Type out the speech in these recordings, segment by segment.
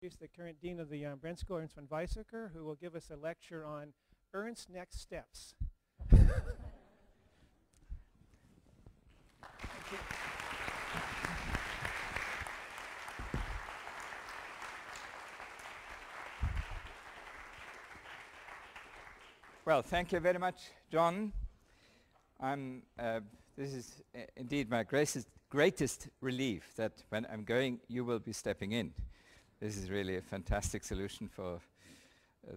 The current dean of the Bren School, Ernst von Weizsacker, who will give us a lecture on Ernst's next steps. Well, thank you very much, John. This is indeed my greatest relief that when I'm going, you will be stepping in. This is really a fantastic solution for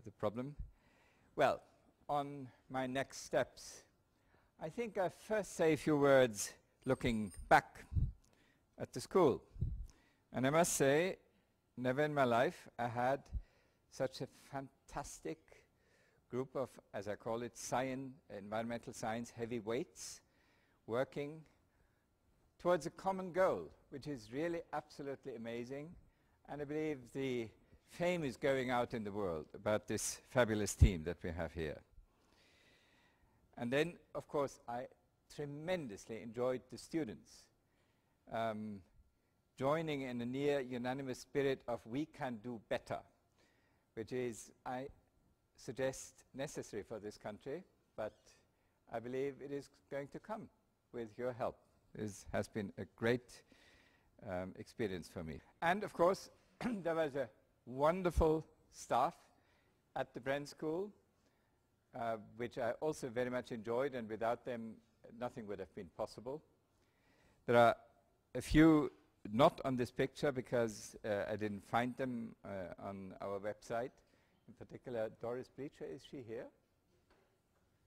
the problem. Well, on my next steps, I think I first say a few words looking back at the school. And I must say, never in my life I had such a fantastic group of, as I call it, environmental science heavyweights working towards a common goal, which is really absolutely amazing. And I believe the fame is going out in the world about this fabulous team that we have here. And then, of course, I tremendously enjoyed the students joining in a near unanimous spirit of we can do better, which is, I suggest, necessary for this country, but I believe it is going to come with your help. This has been a great experience for me. And of course, there was a wonderful staff at the Bren School, which I also very much enjoyed, and without them, nothing would have been possible. There are a few not on this picture because I didn't find them on our website. In particular, Doris Bleacher, is she here?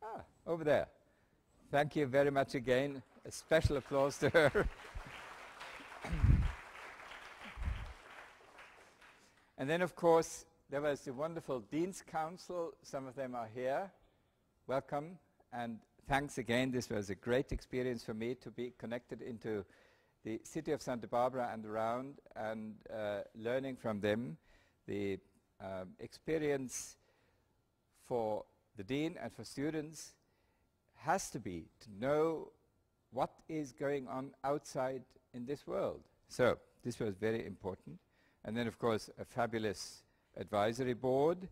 Ah, over there. Thank you very much again. A special applause to her. And then, of course, there was the wonderful Dean's Council. Some of them are here. Welcome, and thanks again. This was a great experience for me to be connected into the city of Santa Barbara and around, and learning from them. The experience for the dean and for students has to be to know what is going on outside in this world. So this was very important. And then, of course, a fabulous advisory board,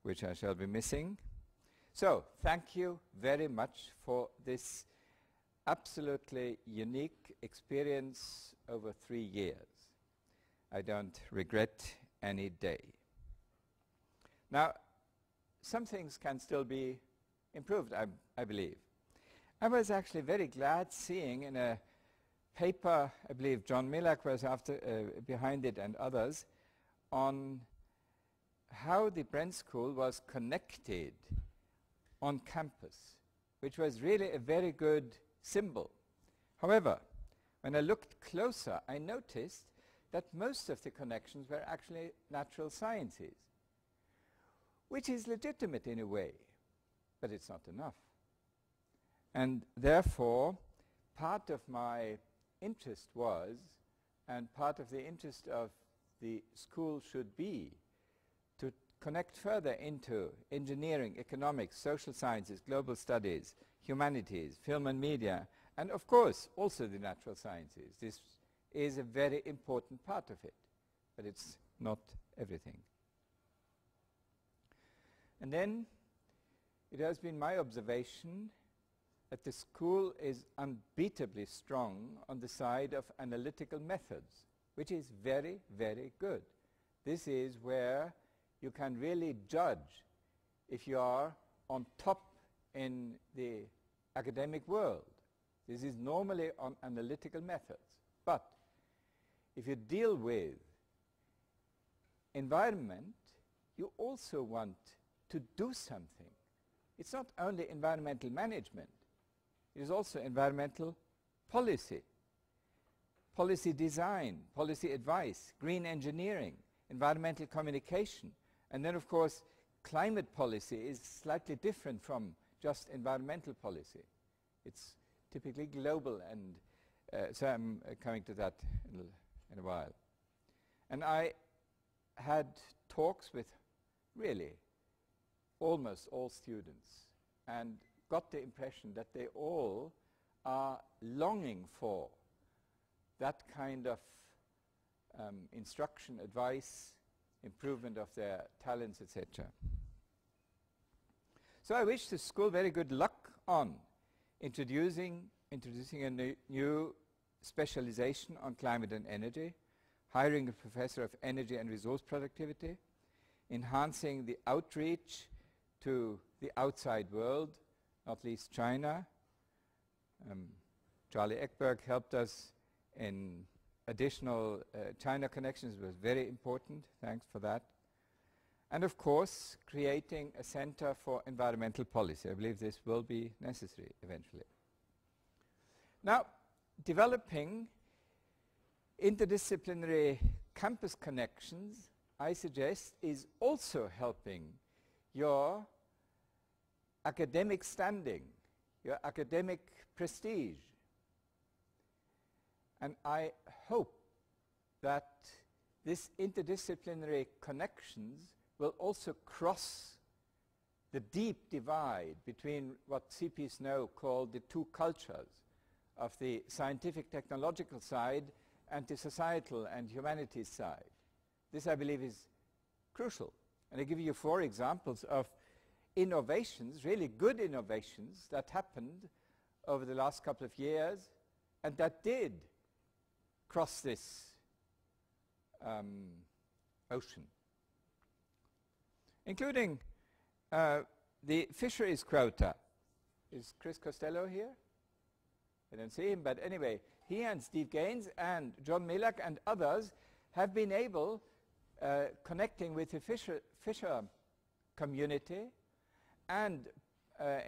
which I shall be missing. So thank you very much for this absolutely unique experience over 3 years. I don't regret any day. Now, some things can still be improved, I believe. I was actually very glad seeing in a paper, I believe John Millack was behind it and others, on how the Bren School was connected on campus, which was really a very good symbol. However, when I looked closer, I noticed that most of the connections were actually natural sciences, which is legitimate in a way, but it's not enough. And therefore, part of my interest was, and part of the interest of the school should be, to connect further into engineering, economics, social sciences, global studies, humanities, film and media, and of course also the natural sciences. This is a very important part of it, but it's not everything. And then it has been my observation that the school is unbeatably strong on the side of analytical methods, which is very, very good. This is where you can really judge if you are on top in the academic world. This is normally on analytical methods. But if you deal with environment, you also want to do something. It's not only environmental management. It is also environmental policy, policy design, policy advice, green engineering, environmental communication. And then, of course, climate policy is slightly different from just environmental policy. It's typically global, and so I'm coming to that in a while. And I had talks with really almost all students, and got the impression that they all are longing for that kind of instruction, advice, improvement of their talents, etc. So I wish the school very good luck on introducing a new specialization on climate and energy, hiring a professor of energy and resource productivity, enhancing the outreach to the outside world, not least China. Charlie Ekberg helped us in additional China connections. It was very important. Thanks for that. And of course, creating a center for environmental policy. I believe this will be necessary eventually. Now, developing interdisciplinary campus connections, I suggest, is also helping your academic standing, your academic prestige. And I hope that this interdisciplinary connections will also cross the deep divide between what CP Snow called the two cultures of the scientific technological side and the societal and humanities side. This, I believe, is crucial. And I give you 4 examples of innovations, really good innovations, that happened over the last couple of years and that did cross this ocean, including the fisheries quota. Is Chris Costello here? I don't see him, but anyway, he and Steve Gaines and John Millack and others have been able, connecting with the fisher community and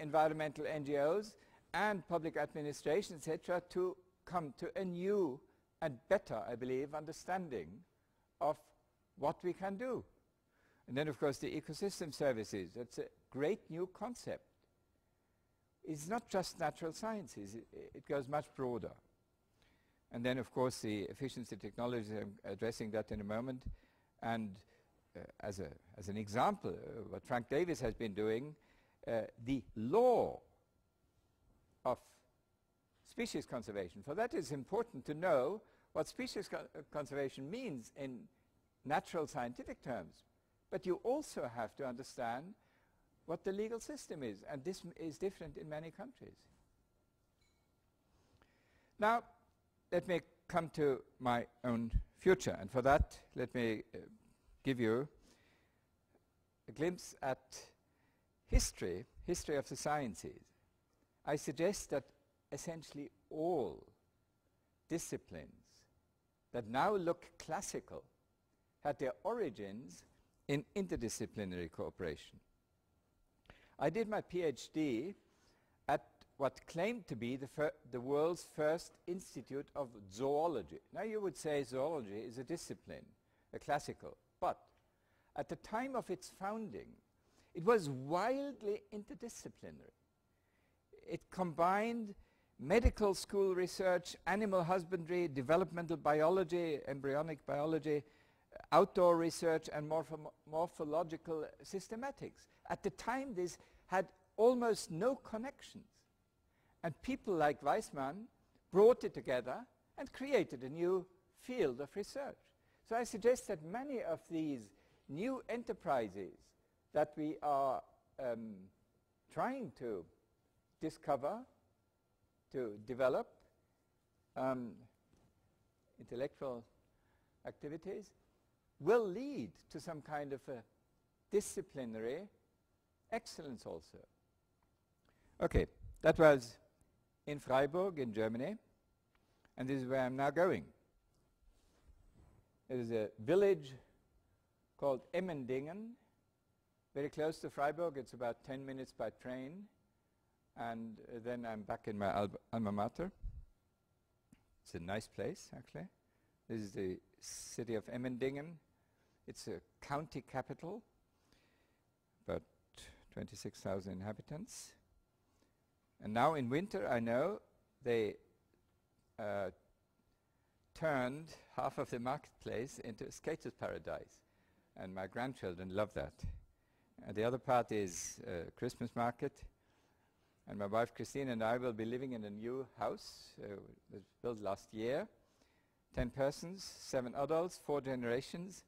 environmental NGOs and public administration, etc., to come to a new and better, I believe, understanding of what we can do. And then, of course, the ecosystem services. That's a great new concept. It's not just natural sciences. It goes much broader. And then, of course, the efficiency technologies. I'm addressing that in a moment. And as an example, what Frank Davis has been doing, the law of species conservation. For that, it's important to know what species conservation means in natural scientific terms. But you also have to understand what the legal system is, and this is different in many countries. Now, let me come to my own future, and for that, let me give you a glimpse at history of the sciences. I suggest that essentially all disciplines that now look classical had their origins in interdisciplinary cooperation. I did my PhD at what claimed to be the world's first institute of zoology. Now you would say zoology is a discipline, a classical, but at the time of its founding, it was wildly interdisciplinary. It combined medical school research, animal husbandry, developmental biology, embryonic biology, outdoor research, and morphological systematics. At the time, this had almost no connections. And people like Weizmann brought it together and created a new field of research. So I suggest that many of these new enterprises that we are trying to discover, to develop, intellectual activities, will lead to some kind of a disciplinary excellence also. Okay, that was in Freiburg in Germany, and this is where I'm now going. It is a village called Emmendingen, very close to Freiburg. It's about 10 minutes by train, and then I'm back in my alma mater. It's a nice place, actually. This is the city of Emmendingen. It's a county capital, about 26,000 inhabitants. And now in winter, I know, they turned half of the marketplace into a skater's paradise. And my grandchildren love that. And the other part is Christmas market. And my wife Christine and I will be living in a new house that was built last year. 10 persons, 7 adults, 4 generations,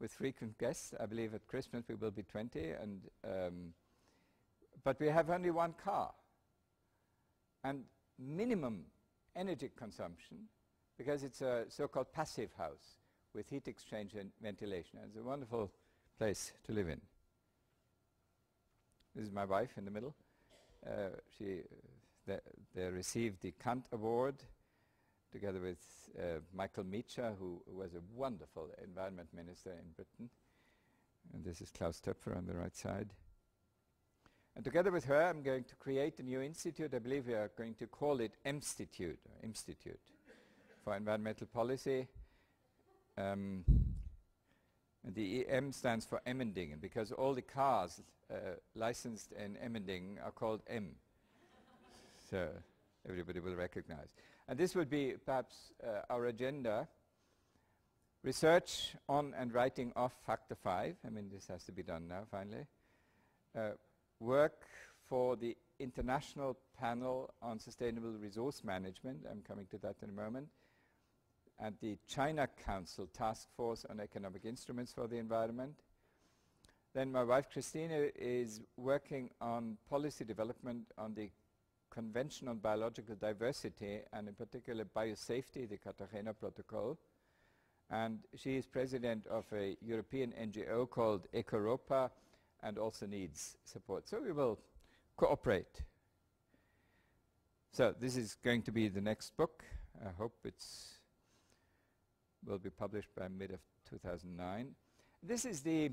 with frequent guests. I believe at Christmas we will be 20, and but we have only one car. And minimum energy consumption, because it's a so-called passive house with heat exchange and ventilation. And it's a wonderful place to live in. This is my wife in the middle. They received the Kant Award together with Michael Meacher, who was a wonderful environment minister in Britain. And this is Klaus Töpfer on the right side. And together with her, I'm going to create a new institute. I believe we are going to call it Institute for Environmental Policy. And the EM stands for Emmendingen, because all the cars licensed in Emmendingen are called M. So everybody will recognize. And this would be perhaps our agenda. Research on and writing off Factor 5. I mean, this has to be done now, finally. Work for the International Panel on Sustainable Resource Management. I'm coming to that in a moment. And the China Council Task Force on Economic Instruments for the Environment. Then my wife Christine is working on policy development on the Convention on Biological Diversity, and in particular biosafety, the Cartagena Protocol. And she is president of a European NGO called Ecoropa, and also needs support. So we will cooperate. So this is going to be the next book. I hope it's will be published by mid of 2009. This is the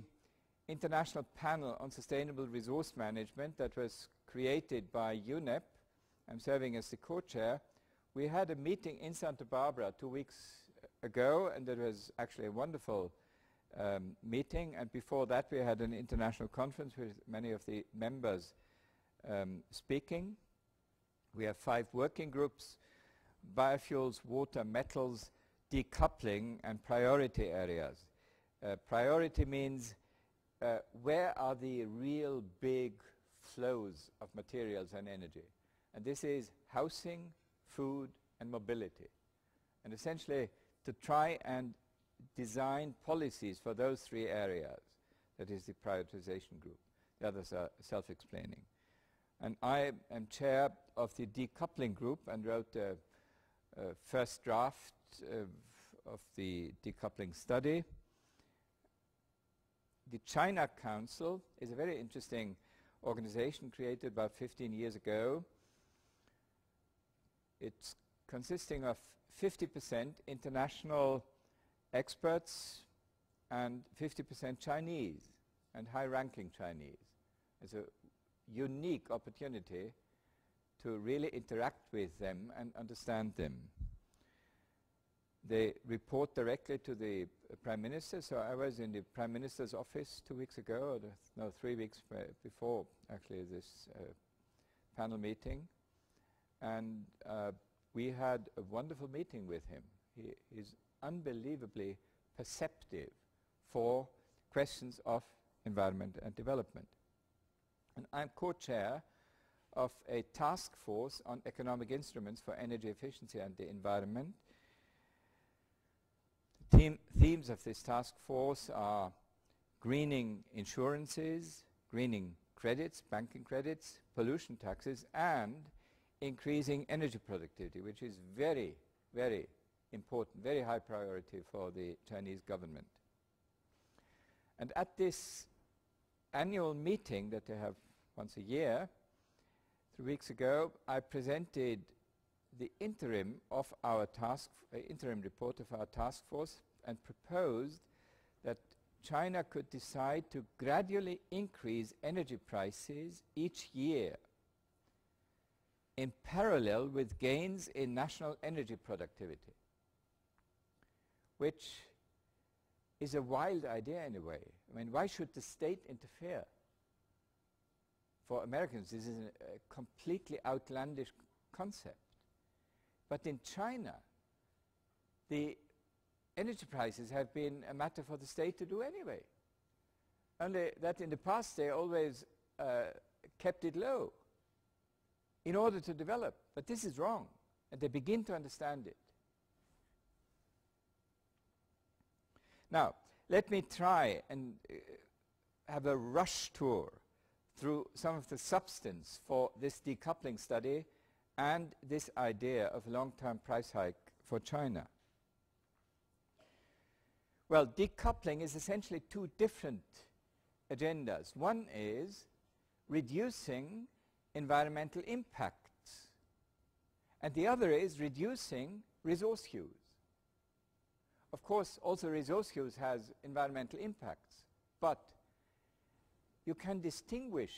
International Panel on Sustainable Resource Management that was created by UNEP. I'm serving as the co-chair. We had a meeting in Santa Barbara 2 weeks ago, and it was actually a wonderful meeting. And before that, we had an international conference with many of the members speaking. We have 5 working groups: biofuels, water, metals, decoupling, and priority areas. Priority means where are the real big flows of materials and energy? And this is housing, food, and mobility. And essentially, to try and design policies for those 3 areas. That is the prioritization group. The others are self-explaining. And I am chair of the decoupling group and wrote a first draft of the decoupling study. The China Council is a very interesting organization created about 15 years ago. It's consisting of 50% international experts and 50% Chinese, and high-ranking Chinese. It's a unique opportunity to really interact with them and understand them. They report directly to the Prime Minister, so I was in the Prime Minister's office 2 weeks ago, or 3 weeks before actually this panel meeting, and we had a wonderful meeting with him. He is unbelievably perceptive for questions of environment and development. And I'm co-chair of a task force on economic instruments for energy efficiency and the environment. Themes of this task force are greening insurances, greening credits, banking credits, pollution taxes, and increasing energy productivity, which is very, very important, very high priority for the Chinese government. And at this annual meeting that they have once a year, 3 weeks ago, I presented the interim of our interim report of our task force and proposed that China could decide to gradually increase energy prices each year in parallel with gains in national energy productivity, which is a wild idea in a way. I mean, why should the state interfere? For Americans, this is a completely outlandish concept. But in China, the energy prices have been a matter for the state to do anyway. Only that in the past they always kept it low in order to develop. But this is wrong, and they begin to understand it. Now, let me try and have a rush tour through some of the substance for this decoupling study and this idea of long-term price hike for China. Well, decoupling is essentially two different agendas. One is reducing environmental impacts, and the other is reducing resource use. Of course, also resource use has environmental impacts, but you can distinguish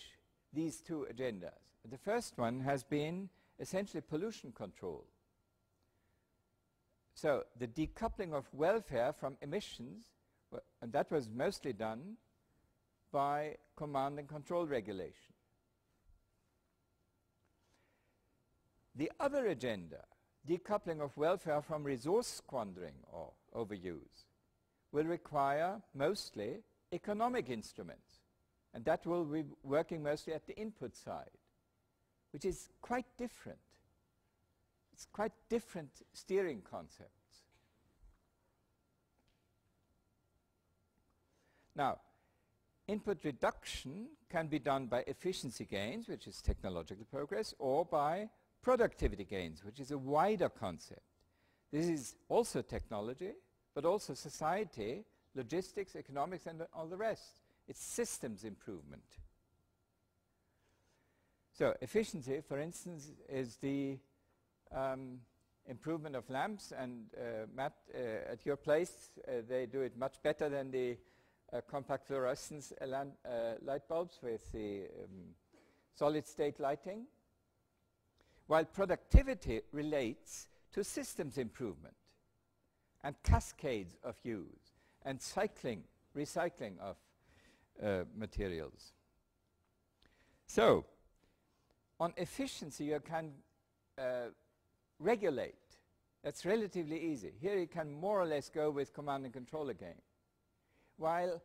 these two agendas. The first one has been essentially pollution control. So the decoupling of welfare from emissions, and that was mostly done by command and control regulation. The other agenda, decoupling of welfare from resource squandering or overuse, will require mostly economic instruments, and that will be working mostly at the input side, which is quite different. It's quite different steering concepts. Now, input reduction can be done by efficiency gains, which is technological progress, or by productivity gains, which is a wider concept. This is also technology, but also society, logistics, economics, and all the rest. It's systems improvement. So efficiency, for instance, is the improvement of lamps, and Matt, at your place, they do it much better than the compact fluorescence light bulbs with the solid-state lighting, while productivity relates to systems improvement and cascades of use and recycling of materials. So, on efficiency, you can regulate. That's relatively easy. Here you can more or less go with command and control again. While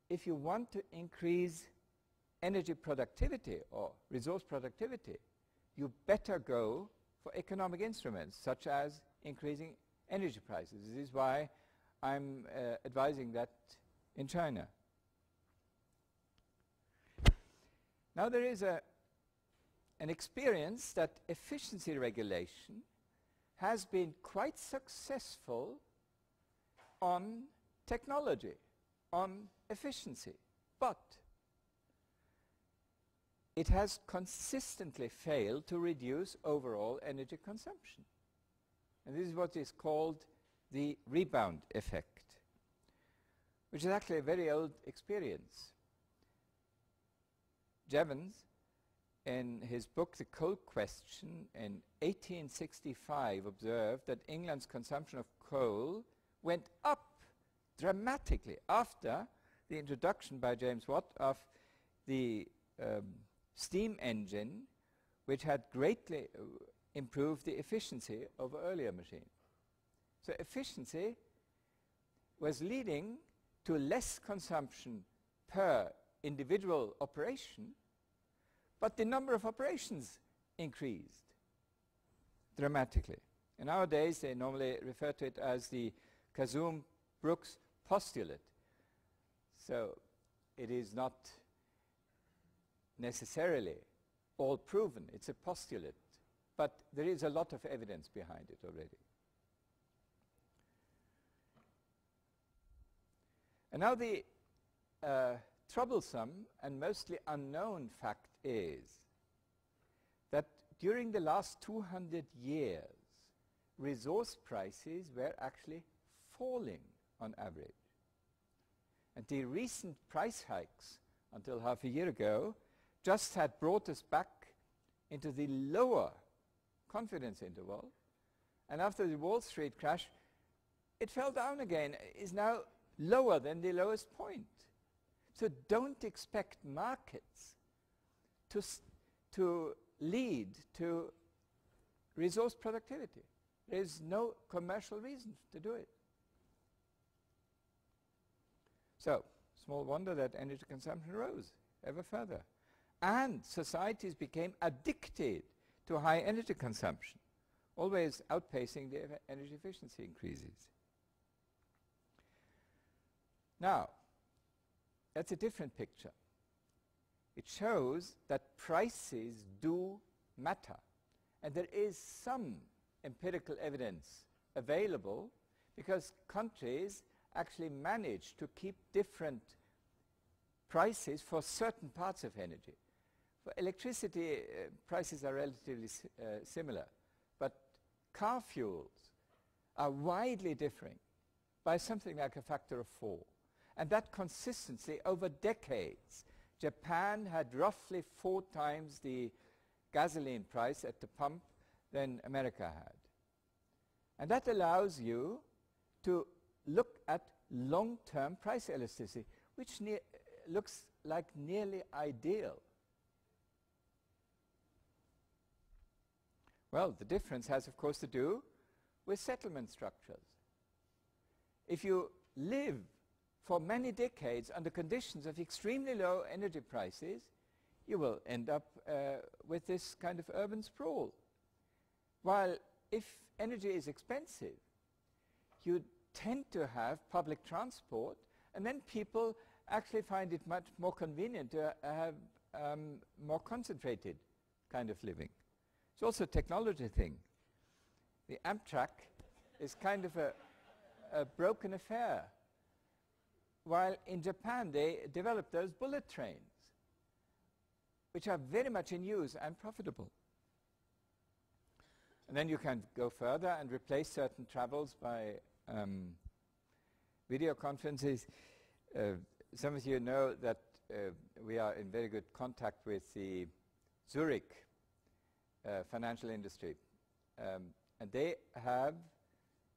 if you want to increase energy productivity or resource productivity, you better go for economic instruments, such as increasing energy prices. This is why I'm advising that in China. Now there is an experience that efficiency regulation has been quite successful on technology, on efficiency, but it has consistently failed to reduce overall energy consumption. And this is what is called the rebound effect, which is actually a very old experience. Jevons, in his book The Coal Question in 1865, observed that England's consumption of coal went up dramatically after the introduction by James Watt of the steam engine, which had greatly improved the efficiency of earlier machines. So efficiency was leading to less consumption per individual operation, but the number of operations increased dramatically. And nowadays they normally refer to it as the Kaplan Brooks postulate. So it is not necessarily all proven. It's a postulate, but there is a lot of evidence behind it already. And now the troublesome and mostly unknown fact is that during the last 200 years, resource prices were actually falling on average. And the recent price hikes until half a year ago just had brought us back into the lower confidence interval. And after the Wall Street crash, it fell down again. It is now lower than the lowest point. So don't expect markets to lead to resource productivity. There is no commercial reason to do it. So, small wonder that energy consumption rose ever further. And societies became addicted to high energy consumption, always outpacing the energy efficiency increases. Now, that's a different picture. It shows that prices do matter. And there is some empirical evidence available because countries actually manage to keep different prices for certain parts of energy. For electricity, prices are relatively similar, but car fuels are widely differing by something like a factor of 4. And that consistency over decades. Japan had roughly 4 times the gasoline price at the pump than America had. And that allows you to look at long-term price elasticity, which looks like nearly ideal. Well, the difference has, of course, to do with settlement structures. If you live for many decades under conditions of extremely low energy prices, you will end up with this kind of urban sprawl. While if energy is expensive, you tend to have public transport, and then people actually find it much more convenient to have more concentrated kind of living. It's also a technology thing. The Amtrak is kind of a broken affair. While in Japan they developed those bullet trains, which are very much in use and profitable. And then you can go further and replace certain travels by video conferences. Some of you know that we are in very good contact with the Zurich financial industry. And they have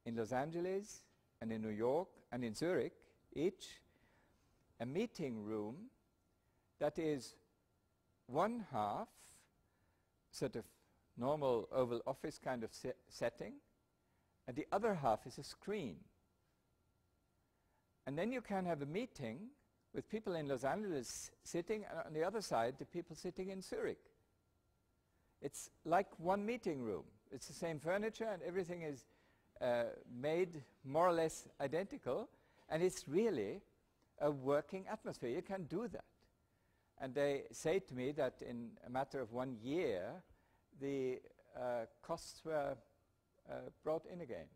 in Los Angeles and in New York and in Zurich each a meeting room that is one half sort of normal Oval Office kind of setting, and the other half is a screen. And then you can have a meeting with people in Los Angeles sitting, and on the other side, the people sitting in Zurich. It's like one meeting room. It's the same furniture, and everything is made more or less identical, and it's really a working atmosphere. You can do that. And they say to me that in a matter of 1 year, the costs were brought in again,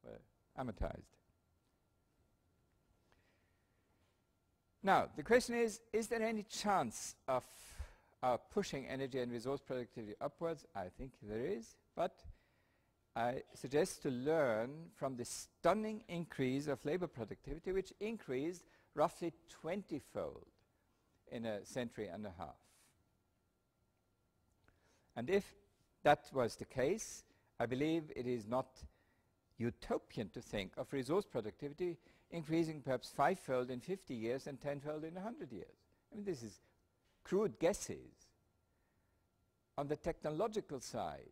were amortized. Now, the question is there any chance of pushing energy and resource productivity upwards? I think there is, but I suggest to learn from the stunning increase of labor productivity, which increased roughly 20-fold in a century and a half. And if that was the case, I believe it is not utopian to think of resource productivity increasing perhaps 5-fold in 50 years and 10-fold in 100 years. I mean, this is crude guesses. On the technological side,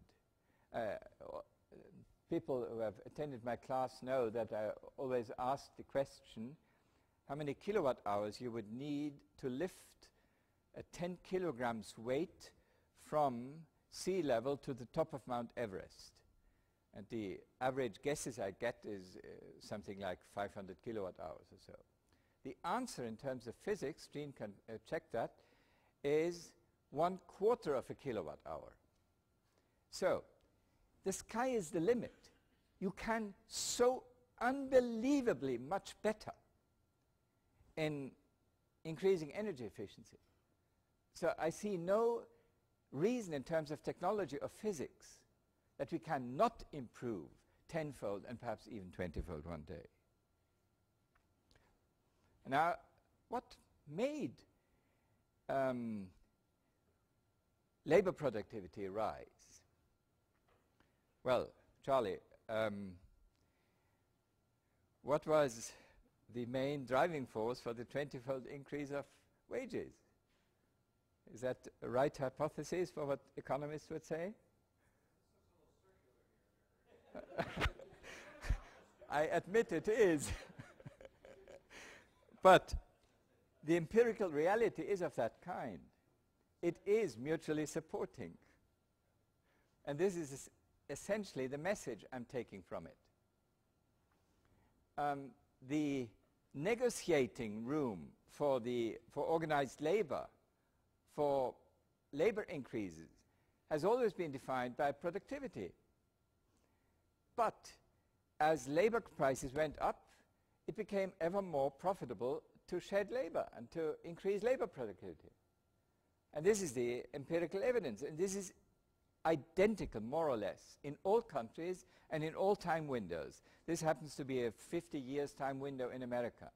people who have attended my class know that I always ask the question how many kilowatt hours you would need to lift a 10 kilograms weight from sea level to the top of Mount Everest. And the average guesses I get is something like 500 kilowatt hours or so. The answer in terms of physics, Jean can check that, is 1/4 of a kilowatt hour. So the sky is the limit. You can so unbelievably much better in increasing energy efficiency. So I see no reason in terms of technology or physics that we cannot improve 10-fold and perhaps even 20-fold one day. Now, what made labor productivity rise? Well, Charlie, what was the main driving force for the 20-fold increase of wages? Is that a right hypothesis for what economists would say? I admit it is. But the empirical reality is of that kind. It is mutually supporting. And this is essentially the message I'm taking from it. The negotiating room for organized labor, for labor increases, has always been defined by productivity. But as labor prices went up, it became ever more profitable to shed labor and to increase labor productivity. And this is the empirical evidence. And this is identical, more or less, in all countries and in all time windows. This happens to be a 50 years time window in America.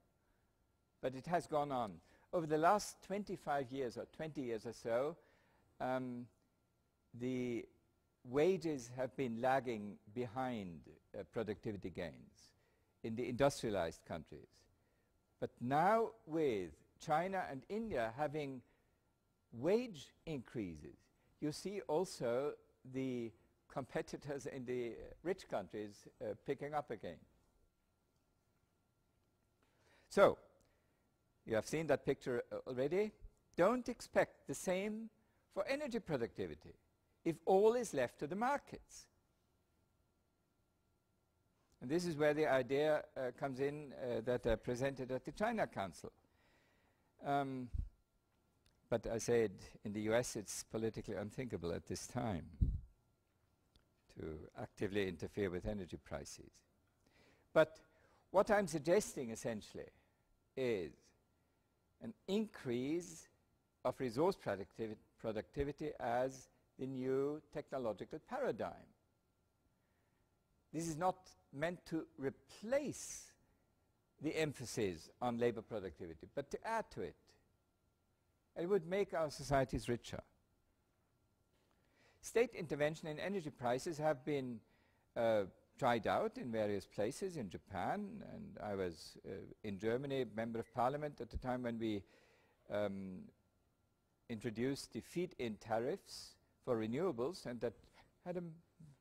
But it has gone on. Over the last 25 years or 20 years or so, the wages have been lagging behind productivity gains in the industrialized countries. But now with China and India having wage increases, you see also the competitors in the rich countries picking up again. So, you have seen that picture already. Don't expect the same for energy productivity if all is left to the markets. And this is where the idea comes in that I presented at the China Council. But I said in the US it's politically unthinkable at this time to actively interfere with energy prices. But what I'm suggesting essentially is an increase of resource productivity as the new technological paradigm. This is not meant to replace the emphasis on labor productivity, but to add to it. It would make our societies richer. State intervention in energy prices have been tried out in various places in Japan, and I was in Germany, member of parliament at the time when we introduced the feed-in tariffs for renewables, and that had a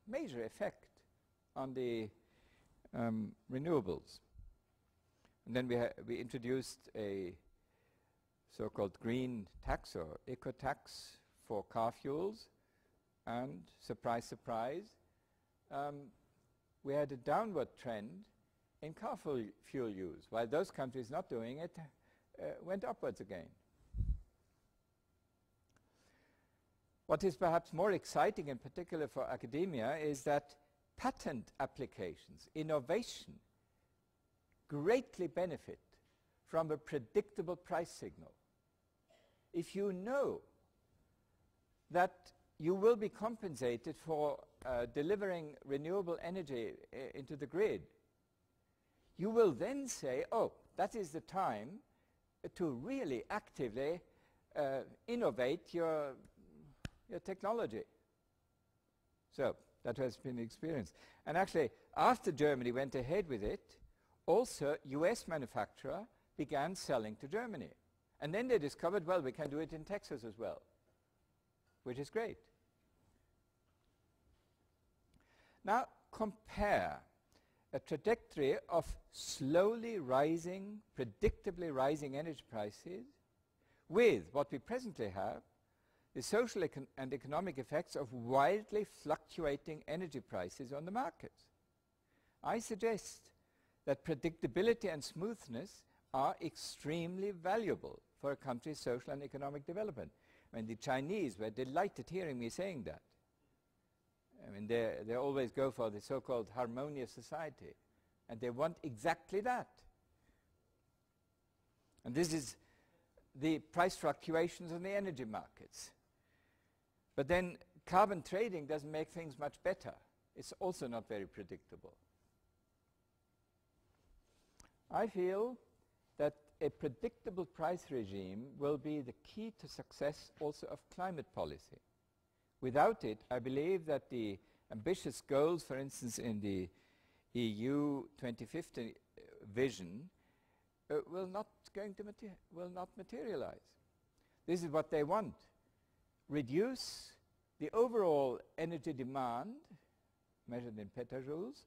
major effect on the renewables. And then we introduced a so-called green tax or eco-tax for car fuels, and surprise, surprise, we had a downward trend in car fuel use, while those countries not doing it went upwards again. What is perhaps more exciting, in particular for academia, is that patent applications, innovation, greatly benefit from a predictable price signal. If you know that you will be compensated for delivering renewable energy into the grid, you will then say, oh, that is the time to really actively innovate your technology. So that has been experienced. And actually, after Germany went ahead with it, also US manufacturer began selling to Germany. And then they discovered, well, we can do it in Texas as well, which is great. Now compare a trajectory of slowly rising, predictably rising energy prices with what we presently have, the social and economic effects of wildly fluctuating energy prices on the markets. I suggest that predictability and smoothness are extremely valuable for a country's social and economic development. I mean, the Chinese were delighted hearing me saying that. I mean, they always go for the so-called harmonious society, and they want exactly that. And this is the price fluctuations on the energy markets. But then carbon trading doesn't make things much better. It's also not very predictable. I feel that a predictable price regime will be the key to success also of climate policy. Without it, I believe that the ambitious goals, for instance, in the EU 2050 vision, will not materialize. This is what they want. Reduce the overall energy demand, measured in petajoules,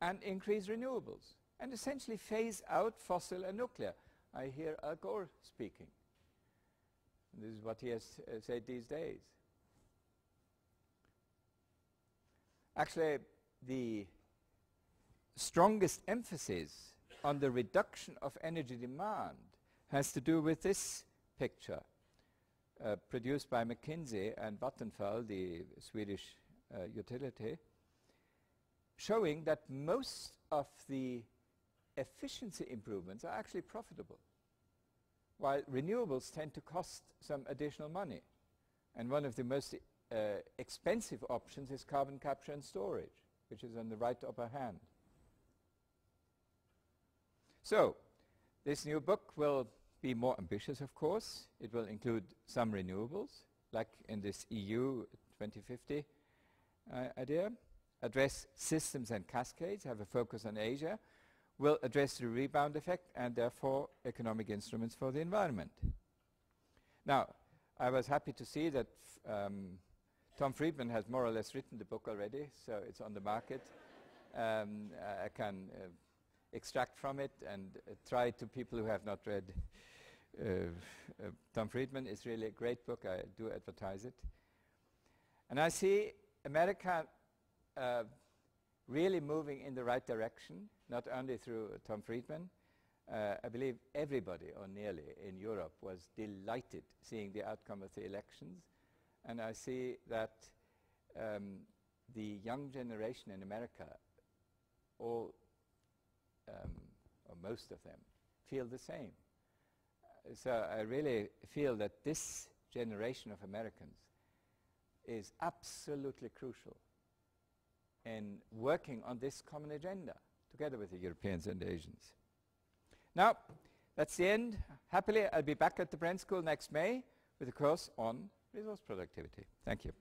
and increase renewables, and essentially phase out fossil and nuclear. I hear Al Gore speaking. This is what he has said these days. Actually, the strongest emphasis on the reduction of energy demand has to do with this picture produced by McKinsey and Vattenfall, the Swedish utility, showing that most of the efficiency improvements are actually profitable, while renewables tend to cost some additional money. And one of the most expensive options is carbon capture and storage, which is on the right upper hand. So, this new book will be more ambitious, of course. It will include some renewables, like in this EU 2050 idea, address systems and cascades, have a focus on Asia, will address the rebound effect and therefore economic instruments for the environment. Now, I was happy to see that Tom Friedman has more or less written the book already, so it's on the market. I can extract from it and try to people who have not read Tom Friedman. It's really a great book. I do advertise it. And I see America really moving in the right direction, not only through Tom Friedman. I believe everybody, or nearly, in Europe was delighted seeing the outcome of the elections. And I see that the young generation in America, all or most of them, feel the same. So I really feel that this generation of Americans is absolutely crucial in working on this common agenda together with the Europeans and the Asians. Now, that's the end. Happily, I'll be back at the Bren School next May with a course on resource productivity. Thank you.